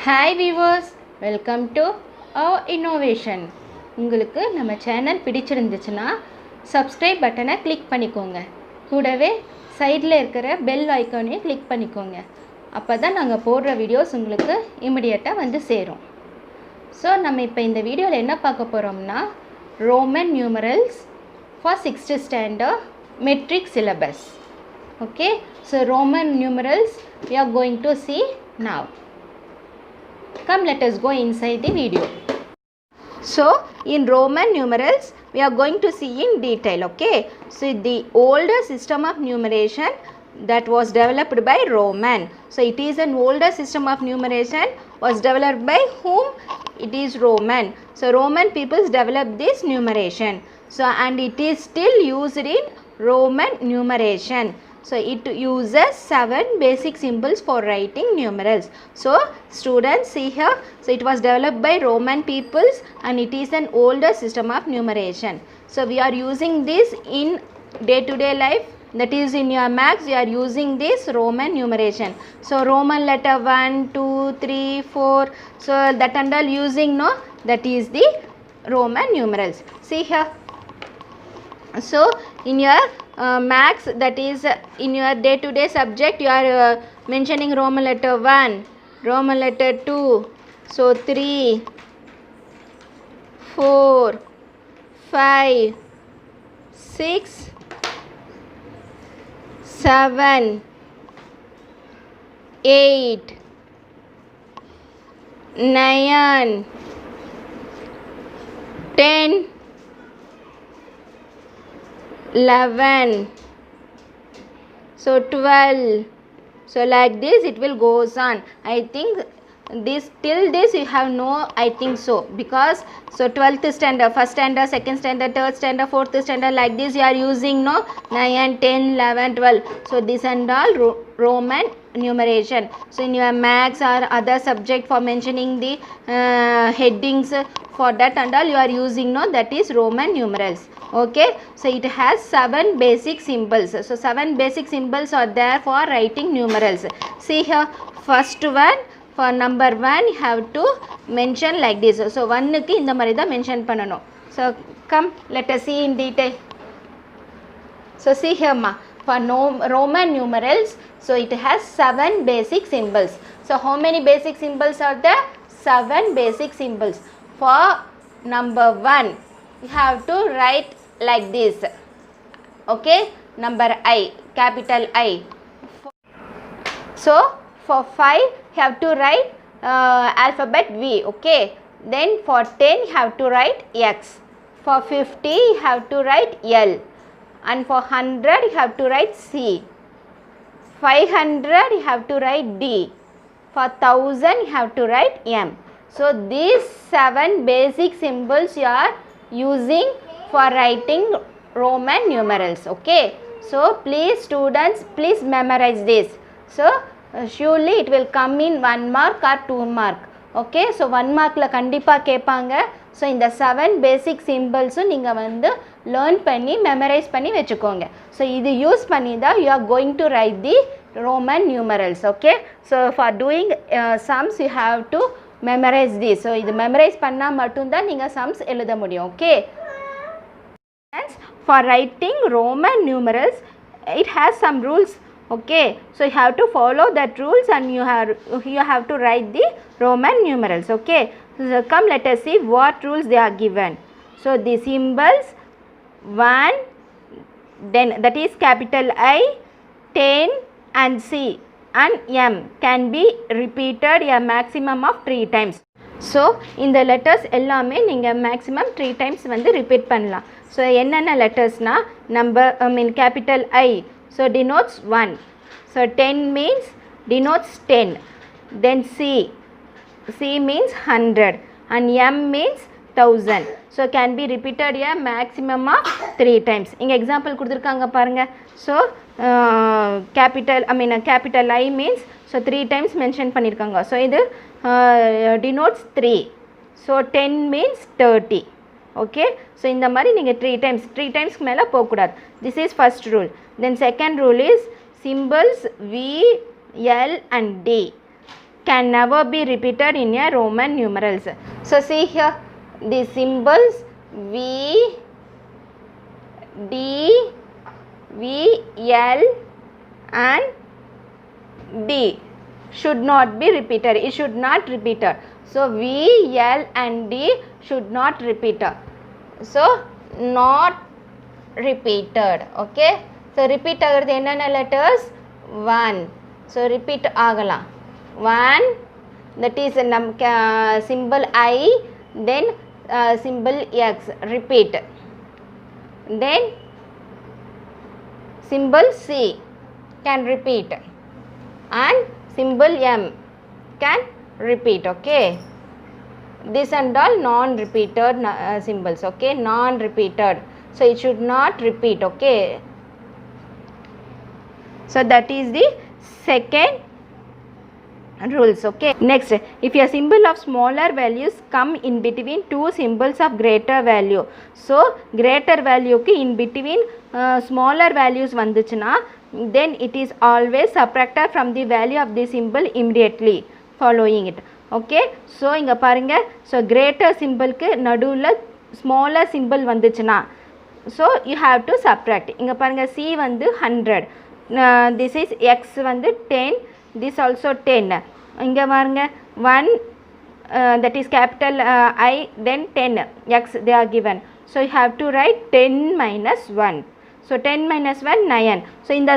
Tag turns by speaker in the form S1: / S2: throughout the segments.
S1: Hi viewers, welcome to our innovation. உங்களுக்கு நம்ம channel பிடிச்சிருந்துச்சுன்னா சப்ஸ்கிரைப் பட்டனை கிளிக் பண்ணிக்கோங்க. கூடவே சைடில் இருக்கிற பெல் ஐக்கானையும் கிளிக் பண்ணிக்கோங்க. அப்போ தான் நாங்கள் போடுற வீடியோஸ் உங்களுக்கு இமிடியேட்டாக வந்து சேரும். ஸோ நம்ம இப்போ இந்த வீடியோவில் என்ன பார்க்க போகிறோம்னா Roman numerals for 6th standard matric syllabus. Okay, so Roman numerals we are going to see now. Come, let us go inside the video. So in Roman numerals we are going to see in detail. Okay, so the older system of numeration that was developed by Roman. So it is an older system of numeration was developed by whom? It is Roman. So Roman peoples developed this numeration. So and it is still used in Roman numeration. So it uses 7 basic symbols for writing numerals. So students, see here, so it was developed by Roman peoples and it is an older system of numeration. So we are using this in day to day life, that is in your maths you are using this Roman numeration. So Roman letter 1 2 3 4, so that and all using, no, that is the Roman numerals. See here, so in your maths, that is in your day to day subject, you are mentioning Roman letter 1, Roman letter 2, so 3 4 5 6 7 8 9 10 11, so 12, so like this it will goes on. I think this till this you have no, I think so, because so 12th standard, first standard, second standard, third standard, fourth standard, like this you are using, no, 9 10 11 12. So this and all Roman numeration. So in your maths or other subject for mentioning the headings, for that and all you are using, no, that is Roman numerals. Okay, so it has 7 basic symbols. So 7 basic symbols are there for writing numerals. See here, first one, for number 1 you have to mention like this. So 1 க்கு இந்த மாதிரி தான் mention பண்ணனும். So come, let us see in detail. So see here ma, for Roman numerals, so it has 7 basic symbols. So how many basic symbols are there? 7 basic symbols. For number 1 you have to write like this. Okay, number I, capital I. So for 5 you have to write alphabet V. Okay, then for 10 you have to write X. For 50 you have to write L, and for 100 you have to write C. 500 you have to write D. For 1000 you have to write M. So these 7 basic symbols you are using for writing Roman numerals. Okay, so please students, please memorize this. So surely it will come in 1 mark or 2 mark. Okay, so 1 markல கண்டிப்பா கேட்பாங்க. So இந்த 7 basic symbols நீங்க வந்து learn பண்ணி memorize பண்ணி வெச்சுக்கோங்க. So இது use பண்ணி தான் you are going to write the Roman numerals. Okay, so for doing sums you have to memorize this. So இது memorize பண்ணா மட்டும் தான் நீங்க sums எழுத முடியும். Okay, for writing Roman numerals it has some rules. Okay, so you have to follow that rules and you have to write the Roman numerals. Okay, so come, let us see what rules they are given. So the symbols 1, then that is capital I, 10 and C and M can be repeated a maximum of 3 times. So இந்த letters எல்லாமே நீங்கள் maximum 3 times வந்து repeat பண்ணலாம். So என்னென்ன lettersனா number, capital I, so denotes 1, so 10 means denotes 10, then C means 100 and M means 1000. So can be repeated a maximum of 3 times. இங்க example கொடுத்திருக்காங்க பாருங்க. So capital I means so 3 times mention பண்ணிருக்காங்க. So இது denotes 3, so 10 means 30. Okay, so இந்த மாதிரி நீங்க 3 times மேல போக கூடாது. This is first rule. Then second rule is symbols V, L and D. can never be repeated in a Roman numerals. So see here, the symbols V, D, V, L and D should not be repeated. It should not repeated. So V, L and D should not repeated. So not repeated. Okay. So repeat ஆகிறது என்னென்ன letters? 1. So repeat ஆகலாம். 1, that is symbol I, then symbol X, repeat. Then symbol C can repeat and symbol M can repeat. Okay, this and all non-repeated symbols. Okay, non-repeated, so it should not repeat. Okay, so that is the second rules. Okay, next, if a symbol of smaller values come in between two symbols of greater value, so greater value ku in between smaller values vanduchuna, then it is always subtracted from the value of the symbol immediately following it. Okay, so inga parunga, so greater symbol ku nadula smaller symbol vanduchuna, so you have to subtract. Inga parunga, C vandu 100, this is X vandu 10, this also 10. இங்க பாருங்க 1, that is capital I, then 10 X they are given, so you have to write 10 minus 1. So 10 minus 1 9. So இந்த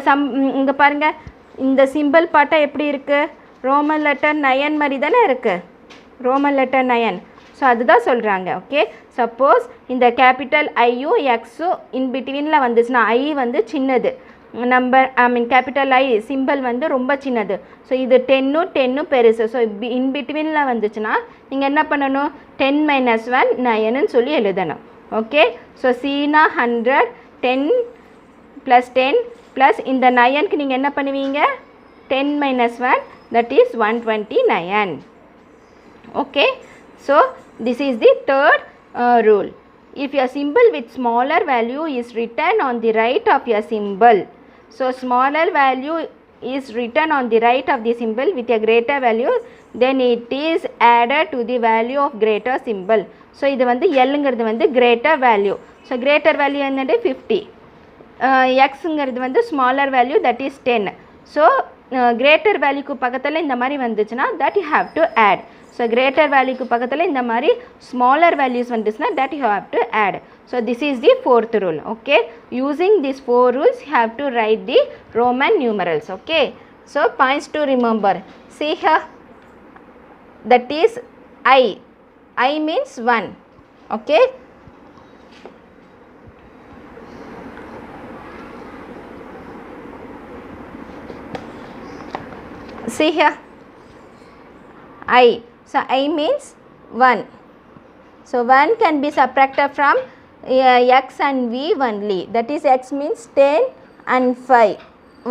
S1: இங்க பாருங்க, இந்த symbol பாட்டா எப்படி இருக்கு? Roman letter 9 மாதிரி தானே இருக்கு, Roman letter 9. so அதுதான் சொல்றாங்க. Okay, suppose இந்த capital I யும் X in betweenல வந்துச்சுனா, I வந்து சின்னது நம்பர், ஐ மீன் கேபிட்டல் ஐ சிம்பிள் வந்து ரொம்ப சின்னது, ஸோ இது 10 பெருசு, ஸோ இன் பிட்வீனில் வந்துச்சுன்னா நீங்கள் என்ன பண்ணணும், 10 minus 1 9ன்னு சொல்லி எழுதணும். ஓகே, ஸோ சீனா 100, 10 + 10 ப்ளஸ் இந்த 9க்கு நீங்கள் என்ன பண்ணுவீங்க, 10 minus 1 that is 129. Okay, so this is the third rule. If a symbol with smaller value is written on the right of a symbol, so smaller value is written on the right of the symbol with a greater value, then it is added to the value of greater symbol. So இது வந்து Lங்கிறது வந்து greater value, so greater value என்னது 50, Xங்கிறது வந்து smaller value that is 10. so greater value க்கு பக்கத்துல இந்த மாதிரி வந்துச்சுனா that you have to add. so greater value க்கு பக்கத்துல இந்த மாதிரி smaller values வந்துச்சுனா that you have to add. so this is the fourth rule. Okay, using these 4 rules you have to write the Roman numerals. Okay, so points to remember, see here, that is I means 1. Okay, see here, I, so I means 1, so 1 can be subtracted from X and V only, that is X means 10 and 5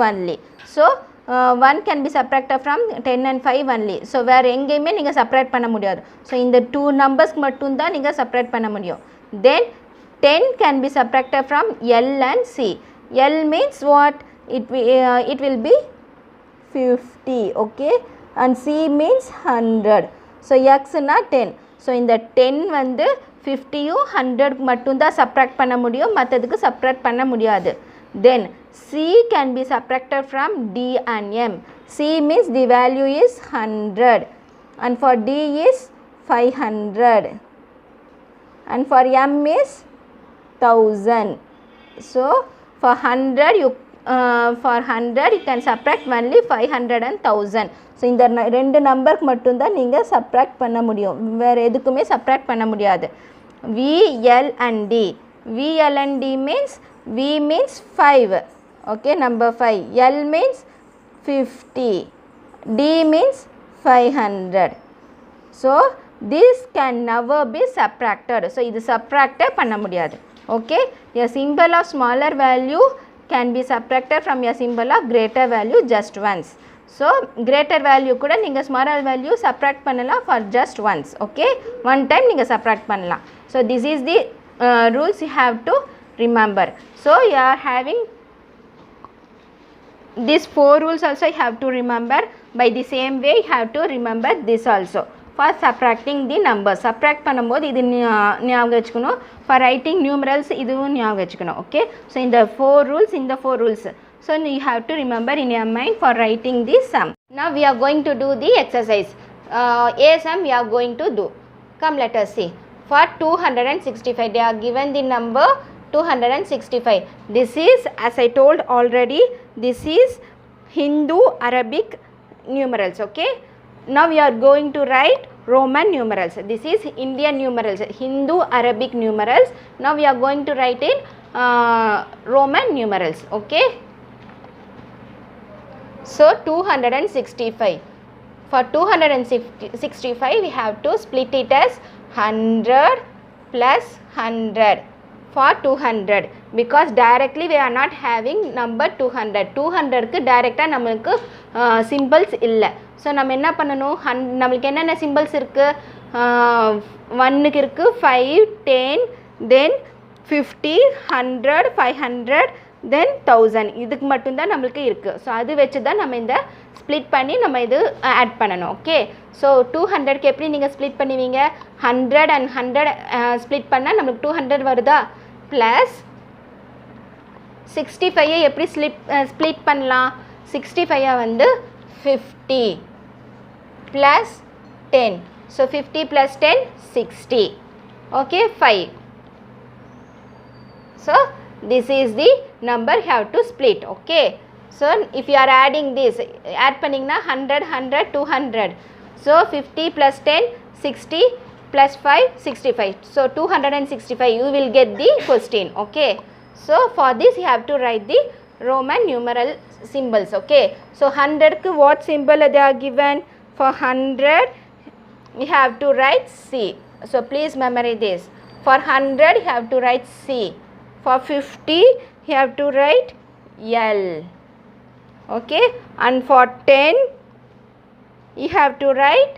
S1: only. so 1 can be subtracted from 10 and 5 only. so வேறு எங்கேயுமே நீங்கள் separate பண்ண முடியாது, so இந்த 2 நம்பர்ஸ்க்கு மட்டும்தான் நீங்கள் separate பண்ண முடியும். then 10 can be subtracted from L and C. L means what, it will be 50. Okay, and C means 100. so X na 10, so இந்த 10 வந்து 50யும் 100 மட்டும்தான் சப்ராக்ட் பண்ண முடியும், மற்றதுக்கு சப்ராக்ட் பண்ண முடியாது. then C can be subtracted from D and M. C means the value is 100 and for D is 500 and for M is 1000. so for 100 you can subtract only 500 and 1000. so இந்த ரெண்டு நம்பருக்கு மட்டும்தான் நீங்கள் subtract பண்ண முடியும், வேறு எதுக்குமே subtract பண்ண முடியாது. V, L and D. V, L and D means V means 5. Okay, number 5. L means 50. D means 500. So this can never be subtracted. So இது subtract பண்ண முடியாது. Okay, a symbol of smaller value can be subtracted from a symbol of greater value just once. So greater value கூட நீங்கள் smaller value subtract பண்ணலாம் for just once. Okay, one time நீங்கள் subtract பண்ணலாம். so this is the rules you have to remember. so you are having These 4 rules also you have to remember. By the same way you have to remember this also for subtracting the numbers. Subtract பண்ணும்போது இது ஞாபகம் வச்சுக்கணும். For writing numerals இதுவும் ஞாபகம் வச்சுக்கணும். Okay, so in the 4 rules, so you have to remember in your mind for writing this sum. Now we are going to do the exercise. A sum we are going to do. Come, let us see. For 265 they are given the number 265. This is, as I told already, this is Hindu Arabic numerals. Okay, now we are going to write Roman numerals. This is Indian numerals, Hindu Arabic numerals. Now we are going to write in Roman numerals. Okay, so 265. For 265 we have to split it as 100 plus 100 for 200, because directly we are not having number 200. 200 க்கு டைரக்டா நமக்கு symbols இல்ல. So நம்ம என்ன பண்ணனும், நமக்கு என்னென்ன symbols இருக்கு, 1 க்கு இருக்கு 5, 10, then 50, 100, 500, then 1000. இதுக்கு மட்டும் தான் நமக்கு இருக்கு. So அது வெச்சு தான் நம்ம இந்த ஸ்ப்ளிட் பண்ணி நம்ம இது ஆட் பண்ணனும். ஓகே, so 200 க்கு எப்படி நீங்க ஸ்ப்ளிட் பண்ணுவீங்க, 100 and 100 ஸ்ப்ளிட் பண்ணா நமக்கு 200 வருதா, பிளஸ் 65 எப்படி ஸ்ப்ளிட் பண்ணலாம், 65 வந்து 50 plus 10. So 50 plus 10, 60. Okay, 5. So this is the number you have to split. Okay, so if you are adding this, add panningna 100, 100, 200. So 50 plus 10, 60 plus 5, 65. So 265 you will get the question. Okay, so for this you have to write the Roman numeral symbols. Okay, so 100 ku what symbol they are given, for 100 we have to write C. So please memorize this. For 100 you have to write C. For 50 you have to write L. Okay, and for 10 you have to write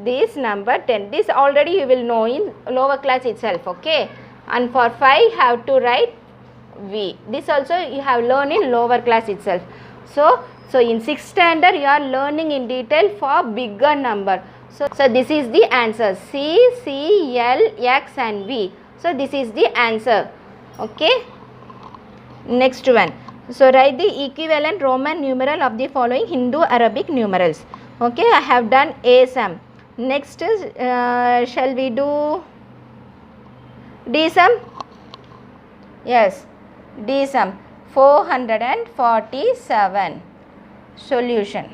S1: this number 10. This already you will know in lower class itself. Okay, and for 5 you have to write V. This also you have learned in lower class itself. So in 6th standard you are learning in detail for bigger number. So this is the answer, C, C, L, X and V. So this is the answer. Okay, next one. So write the equivalent Roman numeral of the following Hindu Arabic numerals. Okay, I have done A sum. Next is shall we do D sum? Yes, D sum 447. Solution.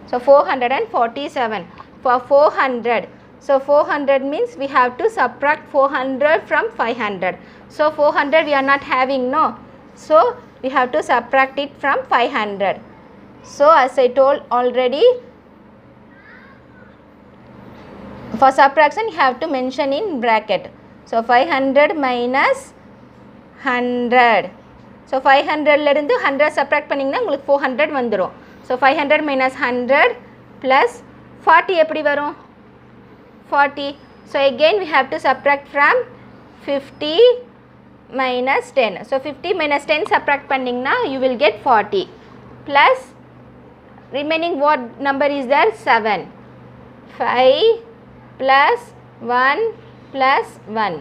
S1: So 447 for 400. So 400 means we have to subtract 400 from 500. So 400 we are not having, no. So we have to subtract it from 500. So as I told already, for subtraction you have to mention in bracket. So 500 minus 100. So 500 ல இருந்து 100 subtract பண்ணீங்கன்னா உங்களுக்கு 400 வந்துரும். So 500 minus 100 plus 40 எப்படி வரும், 40. So again we have to subtract from 50 minus 10. So 50 minus 10 subtract பண்ணீங்கன்னா you will get 40 plus remaining what number is there, 7. 5 plus 1 plus 1.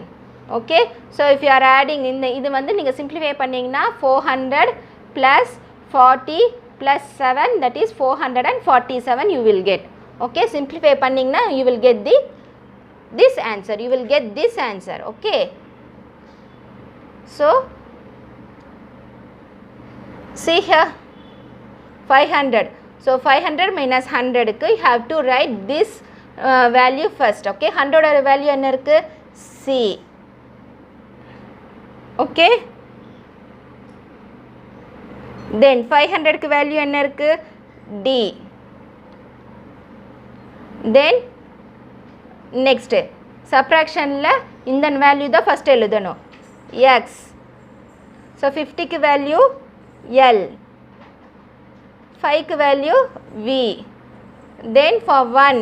S1: Okay, so if you are adding in the இது வந்து நீங்க simplify பண்ணீங்கன்னா 400 plus 40 plus 7, that is 447 you will get. Okay, simplify பண்ணீங்கன்னா you will get this answer, you will get this answer. Okay, so see here 500. So 500 minus 100 க்கு you have to write this value first. Okay, 100 ஓட value என்ன இருக்கு, C. Okay, then 500 க்கு value என்ன இருக்கு, D. Then next subtraction ல இந்த value தான் first எழுதணும், X. So 50 க்கு value L, 5 க்கு value V. Then for 1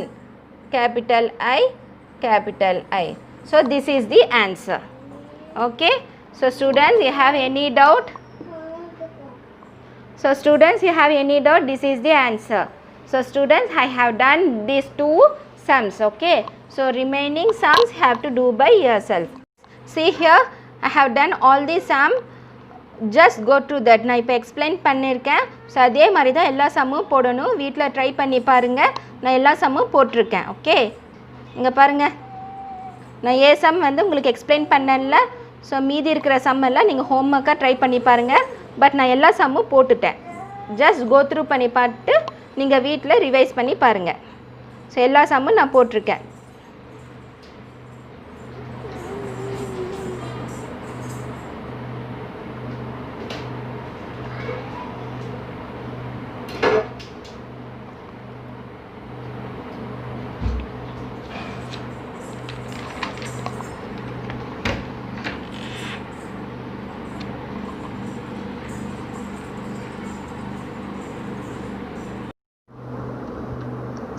S1: capital I, capital I. So this is the answer. Okay, so students, you have any doubt? So So students, you have any doubt? This is the answer. So students, I have done these two sums. Okay, so remaining sums you have to do by yourself. See here, I have done all the sum. Just go to that. நான் இப்போ explain பண்ணியிருக்கேன். So அதே மாதிரி தான் எல்லா சம்மும் போடணும். வீட்டில் try பண்ணி பாருங்கள். நான் எல்லா சம்மும் போட்டிருக்கேன். ஓகே, இங்கே பாருங்கள், நான் ஏ சம் வந்து உங்களுக்கு எக்ஸ்பிளைன் பண்ணல. ஸோ மீதி இருக்கிற சம் எல்லாம் நீங்கள் ஹோம்ஒர்க்காக ட்ரை பண்ணி பாருங்கள். பட் நான் எல்லா சம்மும் போட்டுட்டேன். ஜஸ்ட் கோ த்ரூ பண்ணி பார்த்து நீங்கள் வீட்டில் ரிவைஸ் பண்ணி பாருங்கள். ஸோ எல்லா சம்மும் நான் போட்டிருக்கேன்.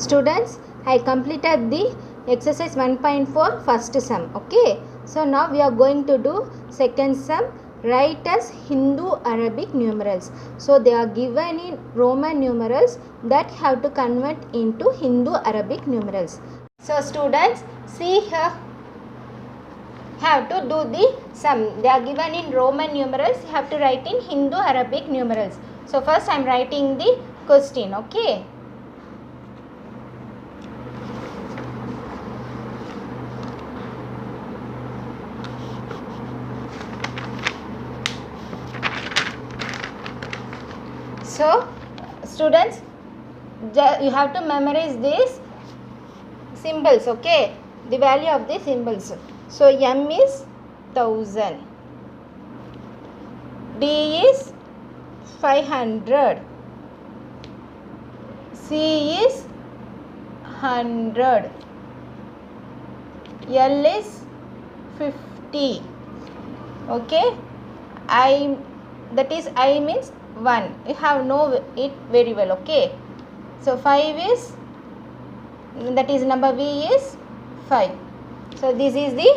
S1: Students, I completed the exercise 1.4 first sum. Okay, so now we are going to do second sum. Write as Hindu Arabic numerals. So they are given in Roman numerals that have to convert into Hindu Arabic numerals. So students, see here, have to do the sum. They are given in Roman numerals. You have to write in Hindu Arabic numerals. So first I am writing the question. Okay. So students, you have to memorize these symbols. Okay, the value of the symbols. So M is 1000, D is 500, C is 100, L is 50. Okay, I, that is I means 1. You have know it very well. Okay, so 5 is, that is number V is 5. So this is the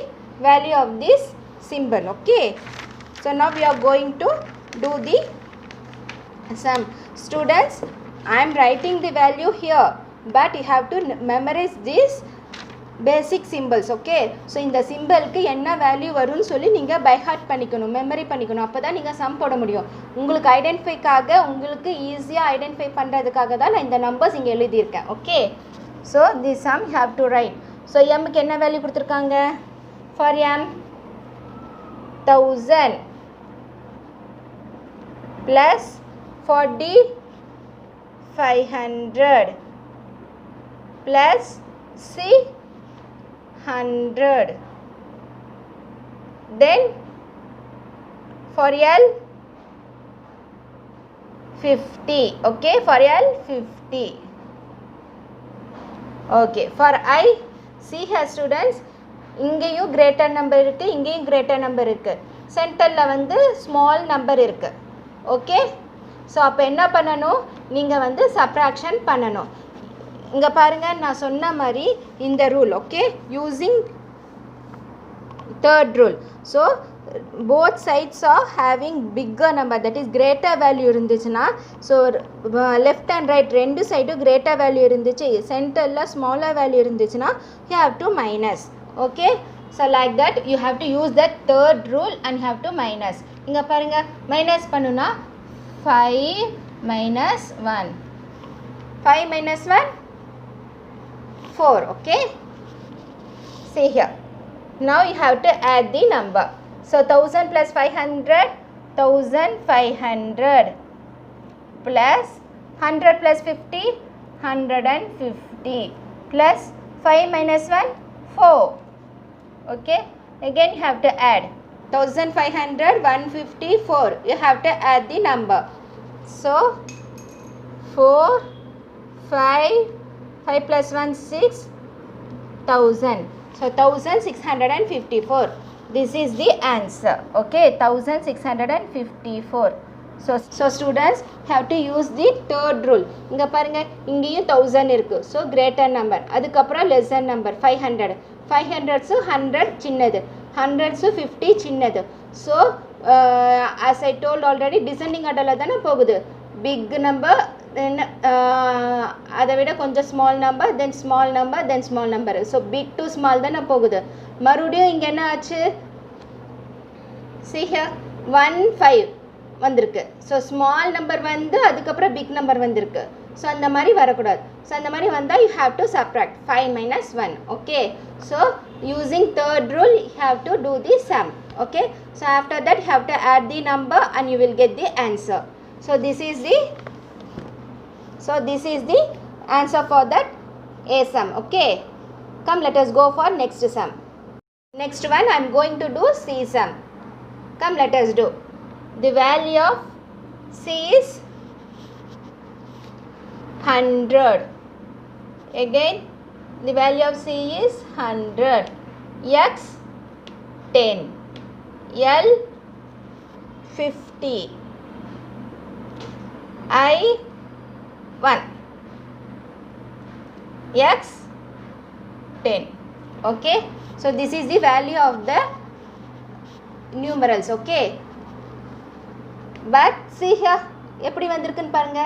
S1: value of this symbol. Okay, so now we are going to do the sum. Students, I am writing the value here, but you have to memorize this basic symbols. Okay, so இந்த சிம்பிளுக்கு என்ன value வரும்னு சொல்லி நீங்கள் by heart பண்ணிக்கணும், memory பண்ணிக்கணும். அப்போ தான் நீங்கள் சம் போட முடியும். உங்களுக்கு ஐடென்டிஃபைக்காக, உங்களுக்கு ஈஸியாக ஐடென்டிஃபை பண்ணுறதுக்காக தான் நான் இந்த நம்பர்ஸ் இங்கே எழுதியிருக்கேன். Okay, so the sum you have to write. So எம்முக்கு என்ன வேல்யூ கொடுத்துருக்காங்க? For M 1000 plus 40 500 plus C 100. Then for L 50. Okay, for L 50. Okay, for I, see here students, இங்கேயும் greater number இருக்கு, இங்கேயும் greater number இருக்கு, சென்டர்ல வந்து small number இருக்கு. ஓகே, ஸோ அப்போ என்ன பண்ணணும்? நீங்கள் வந்து சப்ராக்ஷன் பண்ணணும். இங்கே பாருங்கள், நான் சொன்ன மாதிரி இந்த rule. Okay, using third rule. So both sides are having bigger number, that is greater value இருந்துச்சுன்னா, ஸோ லெஃப்ட் அண்ட் ரைட் ரெண்டு சைடும் கிரேட்டர் வேல்யூ இருந்துச்சு, சென்டரில் ஸ்மாலர் வேல்யூ இருந்துச்சுன்னா you have to minus. Okay, so like that you have to use that third rule and have to minus. இங்கே பாருங்கள், minus பண்ணுன்னா 5 minus 1, 5 minus 1 4. Okay, see here, now you have to add the number. So 1000 plus 500, 1500 plus 100 plus 50, 150 plus 5 minus 1 4. Okay, again you have to add 1500, 154. You have to add the number. So 4, 5, 5 plus 1 6, 1000. So 1654. This is the answer. Okay, 1654. So students have to use the third rule. இங்க பாருங்க, இங்கேயும் 1000 இருக்கு. So greater number. அதுக்கப்புறம் lesser number 500. 500 100 சின்னது, 100 50 சின்னது. So as I told already, descending order தானே போகுது. big number, then அதை விட கொஞ்சம் small number, then small number, then small number. So big to small தானே போகுது. மறுபடியும் இங்கே என்ன ஆச்சு? See here 1 5 வந்திருக்கு. ஸோ ஸ்மால் நம்பர் வந்து அதுக்கப்புறம் பிக் நம்பர் வந்திருக்கு. ஸோ அந்த மாதிரி வரக்கூடாது. ஸோ அந்த மாதிரி வந்தால் you have to subtract 5 minus 1. Okay, so using third rule you have to do the sum. Okay, so after that you have to add the number and you will get the answer. So this is the answer for that A sum. Okay, come let us go for next sum. Next one I am going to do C sum. Come let us do. The value of C is 100. Again the value of C is 100. X 10, L 50, I 1, X 10. Okay, so this is the value of the numerals. Okay, but see here எப்படி வந்திருக்குன்னு பாருங்க.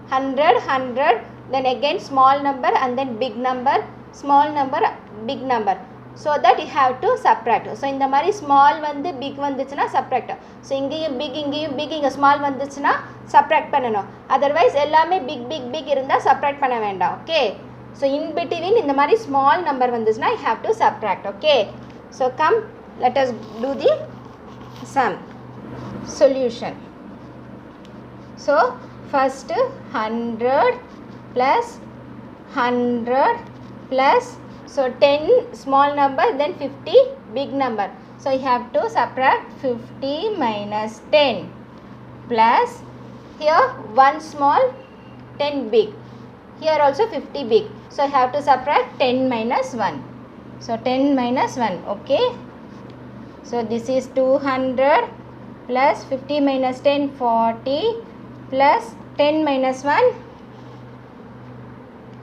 S1: 100 100, then again small number and then big number, small number, big number, so that you have to subtract. So இந்த மாதிரி small வந்து big வந்துச்சுன்னா subtract. So இங்கேயும் big இங்கேயும் big இங்கே small வந்துச்சுன்னா subtract பண்ணணும். otherwise எல்லாமே big big big இருந்தால் subtract பண்ண வேண்டாம். okay, so in between இந்த மாதிரி small number வந்துச்சுன்னா you have to subtract. okay, so come let us do the sum solution. So first 100 plus 100 plus, so 10 small number, then 50 big number. So you have to subtract 50 minus 10 plus here 1 small, 10 big, here also 50 big. So you have to subtract 10 minus 1. So 10 minus 1. Okay, so this is 200 plus 50 minus 10 40 plus 10 minus 1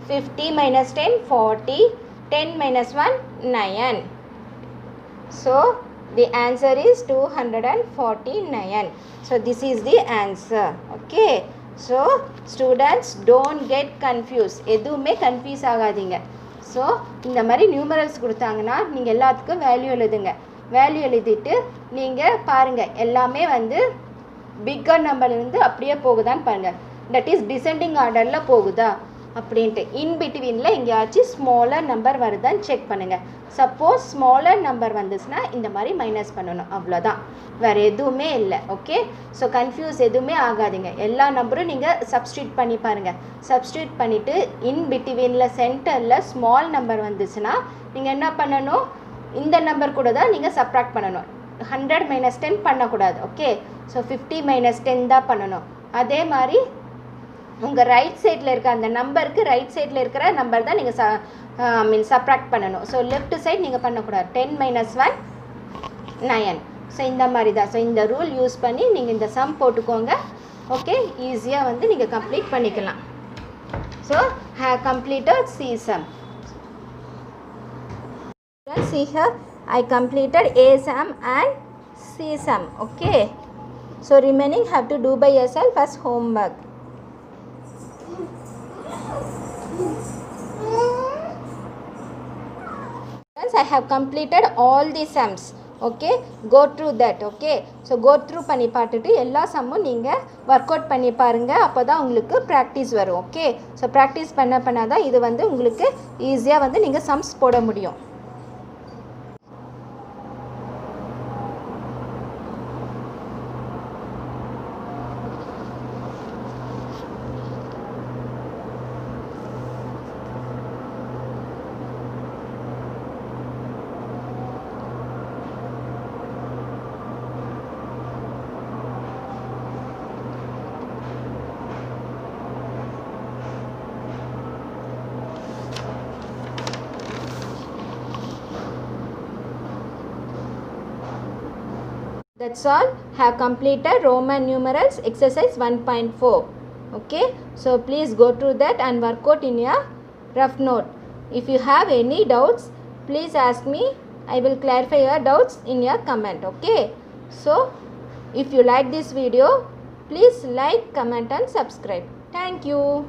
S1: 50 minus 10 40, 10 minus 1 9. So the answer is 249. So this is the answer. Okay, so students don't get confused. எதுவுமே confuse ஆகாதீங்க. So இந்த மாதிரி numerals கொடுத்தாங்கன்னா நீங்கள் எல்லாத்துக்கும் value எழுதுங்க. Value எழுதிட்டு நீங்கள் பாருங்கள் எல்லாமே வந்து பிக்கர் நம்பர்லேருந்து அப்படியே போகுதான்னு பாருங்கள். தட் இஸ் டிசெண்டிங் ஆர்டரில் போகுதா அப்படின்ட்டு. இன்பிட்வீனில் எங்கேயாச்சும் ஸ்மாலர் நம்பர் வருதான்னு செக் பண்ணுங்கள். சப்போஸ் ஸ்மாலர் நம்பர் வந்துச்சுன்னா இந்த மாதிரி மைனஸ் பண்ணணும், அவ்வளோதான், வேறு எதுவுமே இல்லை. ஓகே, ஸோ கன்ஃபியூஸ் எதுவுமே ஆகாதீங்க. எல்லா நம்பரும் நீங்கள் சப்ஸ்டியூட் பண்ணி பாருங்கள். சப்ஸ்டியூட் பண்ணிவிட்டு இன்பிட்வீனில் சென்டரில் ஸ்மால் நம்பர் வந்துச்சுன்னா நீங்கள் என்ன பண்ணணும், இந்த நம்பர் கூட தான் நீங்கள் சப்ராக்ட் பண்ணணும். 100 minus 10 பண்ணக்கூடாது. ஓகே, ஸோ 50 minus 10 தான் பண்ணணும். அதே மாதிரி உங்கள் ரைட் சைடில் இருக்க அந்த நம்பருக்கு ரைட் சைடில் இருக்கிற நம்பர் தான் நீங்கள் சப்ராக்ட் பண்ணணும். ஸோ லெஃப்ட் சைட் நீங்கள் பண்ணக்கூடாது. 10 minus 1 9. ஸோ இந்த மாதிரி தான். ஸோ இந்த ரூல் யூஸ் பண்ணி நீங்கள் இந்த சம் போட்டுக்கோங்க. ஓகே, ஈஸியாக வந்து நீங்கள் கம்ப்ளீட் பண்ணிக்கலாம். So have completed C sum. See here I completed A sum and C sum. Okay, so remaining have to do by yourself as homework. I have completed all the sums. Okay, go through that. Okay, so go through பண்ணி பார்த்துட்டு எல்லா சம்மும் நீங்கள் work out பண்ணி பாருங்கள். அப்போ தான் உங்களுக்கு practice வரும். ஓகே, ஸோ ப்ராக்டிஸ் பண்ணாதான் இது வந்து உங்களுக்கு ஈஸியாக வந்து நீங்கள் சம்ஸ் போட முடியும். That's all. Have completed Roman numerals exercise 1.4. Okay, so please go through that and work out in your rough note. If you have any doubts, please ask me. I will clarify your doubts in your comment. Okay, so if you like this video, Please like, comment and subscribe. Thank you.